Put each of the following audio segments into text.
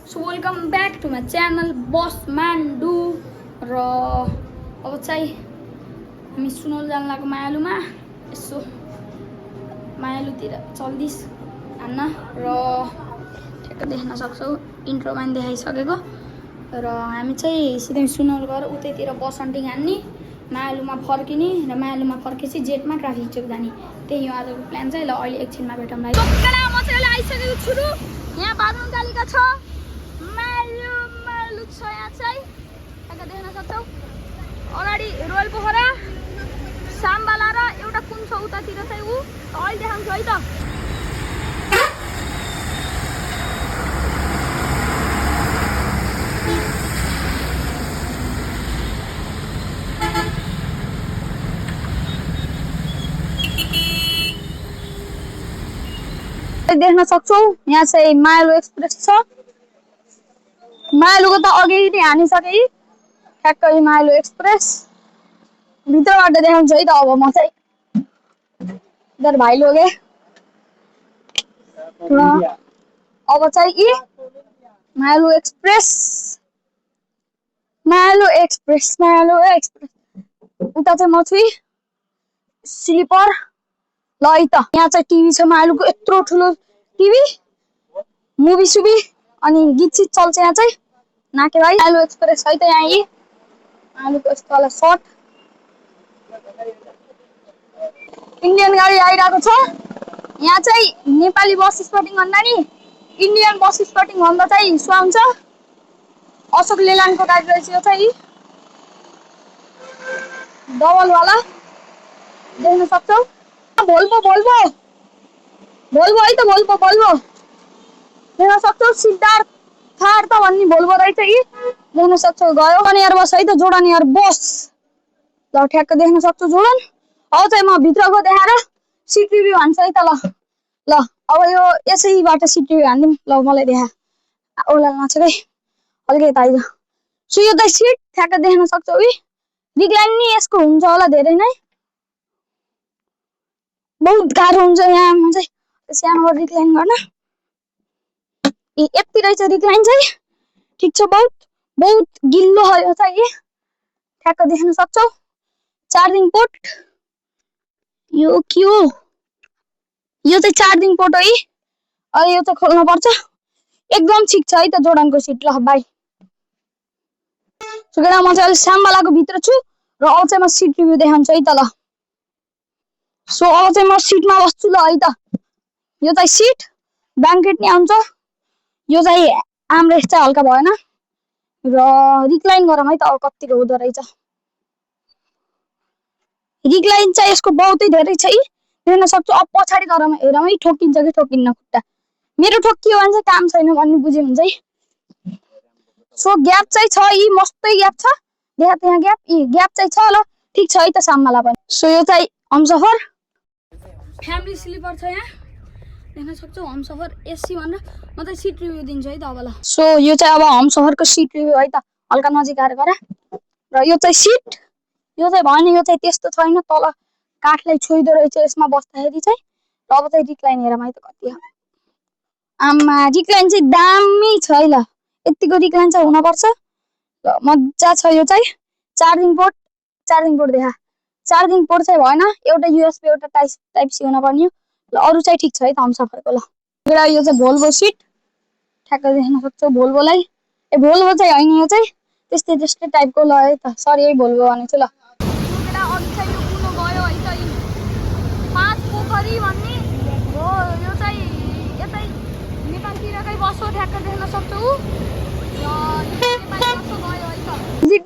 So welcome back to my channel बस मान्डु र अब चाहिँ हामी सुनौल जान लागेको मायालुमा यसो मायालुतिर चल्दिस हान्न र ठ्याक्क देख्न सक्छौ इन्ट्रोमा पनि देखाइसकेको र हामी चाहिँ सिधै सुनौल गएर उतैतिर बस हन्टिङ हान्ने मायालुमा फर्किने र मायालुमा फर्केपछि जेटमा ट्राफिक चोक जाने त्यही हो आजको प्लान चाहिँ। ल अहिले एकछिनमा भेटौँ। म चाहिँ आइसकेको छु। यहाँ बादुङकालीका छ मायालु छ यहाँ चाहिँ यता देख्न सक्छौ। अगाडि रोयल पोखरा साम्बाला र एउटा कुन छ उतातिर चाहिँ ऊ अहिले देखाउँछु है त। देख्न सक्छौ यहाँ चाहिँ मायालु एक्सप्रेस छ। मायालुको त अघि नै हानिसके ठ्याक्कै मायालु एक्सप्रेस भित्रबाट देखाउँछु है त। अब म चाहिँ इधर भाइ लोगे अब चाहिँ मायालु एक्सप्रेस उता चाहिँ म छु स्लिपर। ल है त यहाँ चाहिँ टिभी छ मायालुको यत्रो ठुलो टिभी मुभी सुभी अनि गीत सित चल्छ यहाँ चाहिँ नाके भाइ। मायालु एक्सप्रेस है त यहाँ मायालुको यस्तो वाला सर्ट इन्डियन गाडी आइरहेको छ। यहाँ चाहिँ नेपाली बस स्पटिङ भन्दा नि इन्डियन बस स्पटिङ भन्दा चाहिँ सुहाउँछ। अशोक लेलानको गाडी रहेछ यो चाहिँ डबल वाला देख्न सक्छौ। भोल्भो है त भोल्भो देख्न सक्छौ। सिद्धार्थ थार त भन्ने भोल्भो रहेछ देख्न सक्छौ। गयो अनि यार बस है त जोडन यार बस। ल ठ्याक्क देख्न सक्छौ जोडन। अब चाहिँ म भित्रको देखाएर सिट रिभ्यू हान्छु है त। ल अब यो यसैबाट सिट रिभ्यू हान्दिउँ। ल मलाई देखा औला नछेकै हल्कै त आइज। सो यो त सिट ठ्याक्क देख्न सक्छौ। रिक्लाइन नि यसको हुन्छ होला धेरै नै बहुत गाह्रो हुन्छ यहाँ चाहिँ सानोबाट रिक्लाइन गर्न। यति रहेछ रिक्लाइन चाहिँ ठिक छ। बहुत गिल्लो हो यो चाहिँ ठ्याक्क देख्न सक्छौ। चार्जिङ पोर्ट यो के हो यो चाहिँ चार्जिङ पोर्ट हो अहिले यो चाहिँ खोल्नु पर्छ। एकदम ठिक छ है त जोर्डनको सिट। ल बाइ। सो केटा म चाहिँ अहिले साम्बालाको भित्र छु र अब चाहिँ म सिट रिभ्यू देखाउँछु है त। ल सो अब चाहिँ म सिटमा बस्छु। ल है त यो चाहिँ सिट ब्ल्याङ्केट नि आउँछ। यो चाहिँ आर्मरेस्ट चाहिँ हल्का भएन र रिक्लाइन गरौँ है त अब कतिको हुँदो रहेछ। रिक्लाइन चाहिँ यसको बहुतै धेरै छ देख्न सक्छु। अब पछाडि गरौँ हेरौँ है ठोकिन्छ कि ठोकिन्न खुट्टा। मेरो ठोकियो भने चाहिँ काम छैन भन्ने बुझ्यो हुन्छ है। सो ग्याप चाहिँ छ मस्तै ग्याप छ। देखा त्यहाँ ग्याप चाहिँ छ। ल ठिक छ है त साम्बाला पनि। सो यो चाहिँ हमसफर फ्यामिली स्लिपर छ यहाँ देख्न सक्छौ। हमसफर एसी भनेर म चाहिँ सिट रिभ्यू दिन्छु है त अब। ल सो यो चाहिँ अब हमसफरको सिट रिभ्यू है त हल्का नजिक आएर गर। र यो चाहिँ सिट यो चाहिँ भयो नि यो चाहिँ त्यस्तो छैन तल काठलाई छोइदो रहेछ यसमा बस्दाखेरि चाहिँ। र अब चाहिँ रिक्लाइन हेरौँ है त कति हो। आमा रिक्लाइन चाहिँ दामी छ है। ल यतिको रिक्लाइन चाहिँ हुनपर्छ। ल मजा छ यो चाहिँ। चार्जिङ पोर्ट देखा चार्जिङ पोर्ट चाहिँ भएन एउटा युएसबी एउटा टाइप सी हुन पर्ने। ल अरु चाहिँ ठिक छ है त हमसफरको। ल यो चाहिँ भोल्भो सिट ठ्याक्क देख्न सक्छौ। भोल्भोलाई भोल्भो चाहिँ होइन यो चाहिँ त्यस्तै टाइपको। ल है त सरी है भोल्भो भनेछु। ल अघि चाहिँ यो कुनो गयो है त पाँच पोखरी भन्ने हो यो चाहिँ यतै नेपालतिरकै बस हो ठ्याक्क देख्न सक्छौ।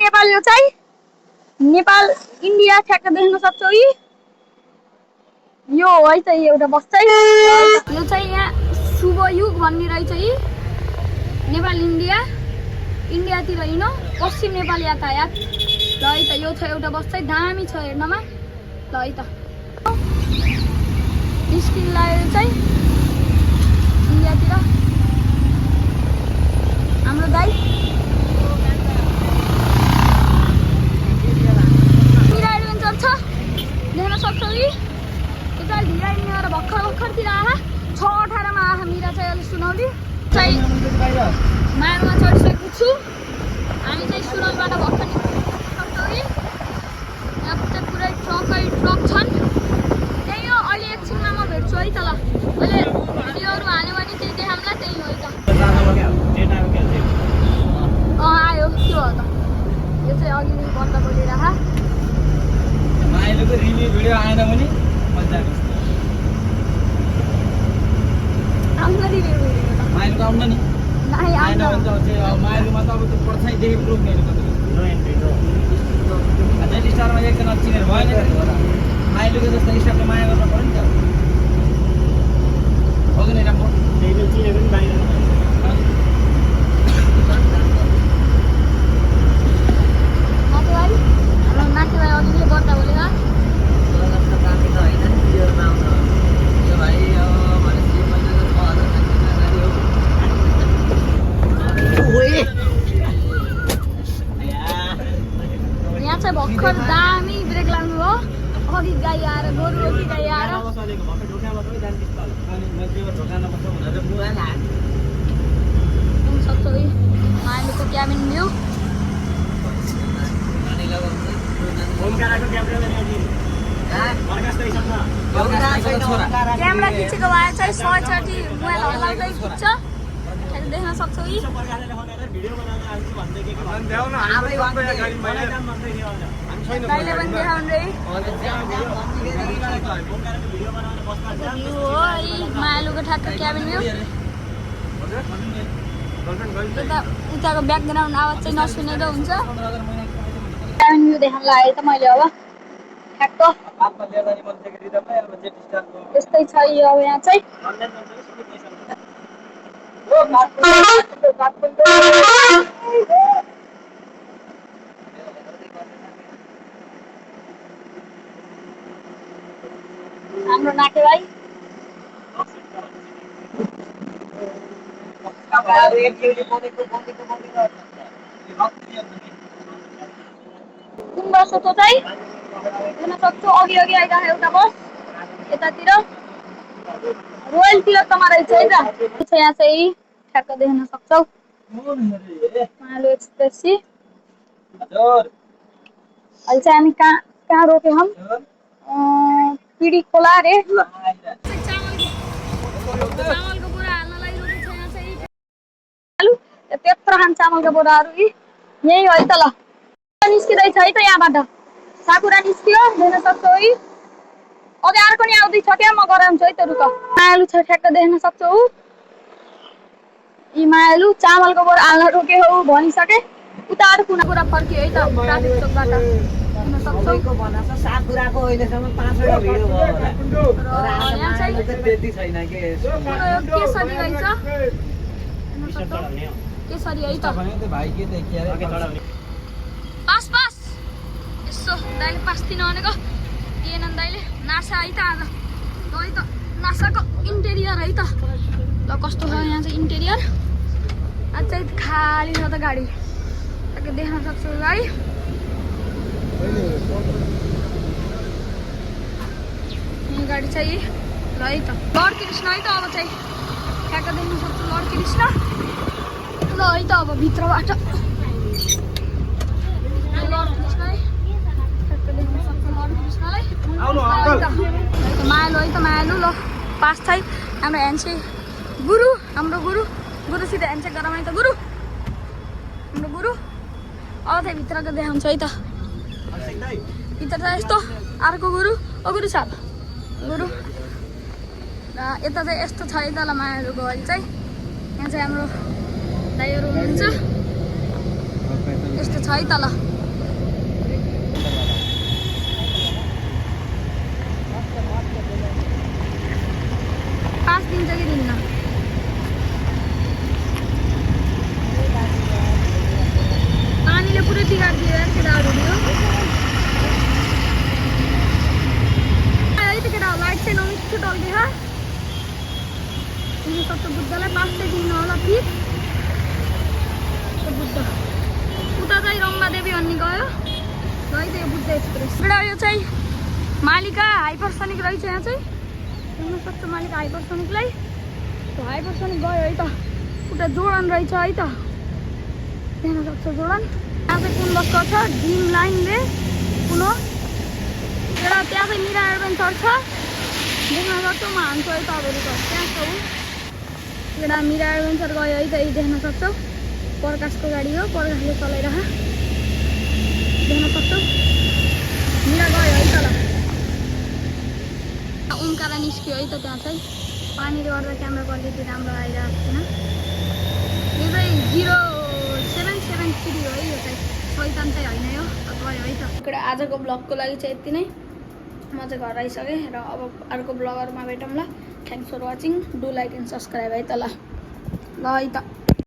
नेपाल यो चाहिँ नेपाल इन्डिया ठ्याक्क देख्न सक्छौ। यो है त एउटा बस चाहिँ यो चाहिँ यहाँ शुभयुग भन्ने रहेछ नेपाल इन्डियातिर हिँड्नु पश्चिम नेपाल यातायात। ल है त यो छ एउटा बस चाहिँ दामी छ हेर्नमा। ल है त निस्किँदाखेरि चाहिँ इन्डियातिर हाम्रो दाइ मिरा एडभेन्चर छ देख्न सक्छौ। यो चाहिँ ढिला भर्खरतिर आहा 6:18 मा आहा मिरा चाहिँ अलि सुनौली चाहिँ मायामा चढिसकेको छु। हामी चाहिँ सुरलबाट भर्खर निस्किसक्छौँ कि यहाँ चाहिँ पुरै ट्रक छन्। त्यही हो, अहिले एकछिनमा म भेट्छु है त। ल अहिले भिडियोहरू हाल्यो भने त्यही देखाउँला। त्यही हो है त। आयो के हो त, यो चाहिँ अघि बन्द बोलिरह माइलोको रिभ्यू भिडियो आएन भने मजा आउँछ। आउनु रिभ्यू भिडियो त माइलोको आउन नि नाइ आएन भने त अब माइलोमा त अब त्यो पर्छाइदेखि रोक्ने नो एन्ट्री नो अझै स्टारमा एकजना चिनेर भएन माइलोको जस्तो स्टाफले माया गर्न पर्यो नि त। अघि नै राम्रो टेबल चिने पनि बाहिर नाकेभाइ अघि नै बन्द बोलेर यहाँ चाहिँ भर्खर दामी ब्रेक लाग्नु हो। अघि गाई आएर गोरु अघि गाई आएर सक्छौ है माइलोको क्याबिन भ्यू। क्यामेरा खिचेको भए चाहिँ 100चोटि मोबाइल हल्लाउँदै खिच्छ। देख्न सक्छौ यी दाइले पनि देखाउँदै भ्यू हो। यी मायालुको ठ्याक्क क्याबिन भ्यू। यता उताको ब्याकग्राउन्ड आवाज चाहिँ नसुनेको हुन्छ। क्याबिन भ्यू देखाउन लागेँ त मैले अब ठ्याक्क यस्तै छ यो अब यहाँ चाहिँ। हाम्रो नाकेभाइ कुन बस हो त चाहिँ हेर्न सक्छौ। अघि आइरहेको एउटा बस यतातिर रोयल्टी रहेछ है त। यहाँ चाहिँ ठ्याक्क देख्न सक्छौ मायालु एक्सप्रेस। अहिले चाहिँ हामी कहाँ रोक्यौँ हम पिडी खोला रे। चामलको बोरा हाल्नलाई रोकेको छ यहाँ चाहिँ। त्यत्रो खान चामलको बोराहरू यही हो है त। ल निस्किँदैछ है त यहाँबाट साकुरा निस्कियो देख्न सक्छौ है। अझै अर्को नि आउँदैछ क्या, म गराउँछु है त रुक। मायालु छ ठ्याक्क देख्न सक्छौ। यी मायालु चामलको बोरा हाल्न रोके हो भनिसके। उता अरू कुना कुरा फर्कियो है त ट्राफिक चोकबाट देख्न सक्छौ। साकुराको अहिलेसम्म 5वटा भिडियो भयो होला। यहाँ चाहिँ त्यति छैन के केसरी रहेछ केसरी है त। भाइ के देखिए पास यसो दाइले पास दिनु भनेको दिएनन् दाइले। नासा है त आज ल है त नासाको इन्टेरियर है त। ल कस्तो छ यहाँ चाहिँ इन्टेरियर। आज चाहिँ खाली छ त गाडी देख्न सक्छौ गाडी। यो गाडी चाहिँ ल है त लर्ड कृष्ण है त। अब चाहिँ ठ्याक्क देख्न सक्छौ लर्ड कृष्ण। ल है त अब भित्रबाट लर्ड कृष्ण है ठ्याक्क देख्न सक्छौ लर्ड कृष्णलाई। मायालु है त मायालु। ल पास चाहिँ हाम्रो ह्यान्डसेक गुरु हाम्रो गुरुसित ह्यान्डसेक गरौँ है त गुरु हाम्रो गुरु। अब चाहिँ भित्रको देखाउँछ है त। भित्र चाहिँ यस्तो अर्को गुरु ओ गुरु साहब गुरु। र यता चाहिँ यस्तो छ है त। ल मायालुको अहिले चाहिँ यहाँ चाहिँ हाम्रो दाइहरू हुनुहुन्छ यस्तो छ है त। ल पास दिन्छ कि दिन्न। पानीले पुरै बिगारिदियो यार केटाहरू है त। केटा लाइट चाहिँ नमिठो टल्दैछ। दिन सक्छ बुद्धलाई पास चाहिँ दिनु होला फिर बुद्ध। उता चाहिँ रम्बा देवी भन्ने गयो है त यो बुद्ध एक्सप्रेस। यो चाहिँ मालिका हाइपरसोनिक रहेछ। यहाँ चाहिँ देख्न सक्छ मालिका हाइपरसोनिकलाई। हाइपरसोनिक गयो है त। एउटा जोडन रहेछ है त देख्न सक्छ जोडन यहाँ चाहिँ कुन बसको छ ड्रिम लाइनले कुन हो एउटा त्यहाँ चाहिँ मिरा एडभेन्चर छ देख्न सक्छौ म हान्छु है तपाईँहरू त त्यहाँ छ एउटा मिरा एडभेन्चर गयो है त यही देख्न सक्छौ प्रकाशको गाडी हो प्रकाशले चलाइरह देख्न सक्छौ मिरा गयो है त ल उम्काएर निस्क्यो है त त्यहाँ चाहिँ पानीले गर्दा क्यामेरा क्वालिटी राम्रो आइरहेको छैन यो चाहिँ 0773 हो है यो चाहिँ शैतान चाहिँ होइन यो गयो है त आजको ब्लगको लागि चाहिँ यति नै म चाहिँ घर आइसकेँ र अब अर्को ब्लगहरूमा भेटौँ ल thanks for watching do like and subscribe है त ल है त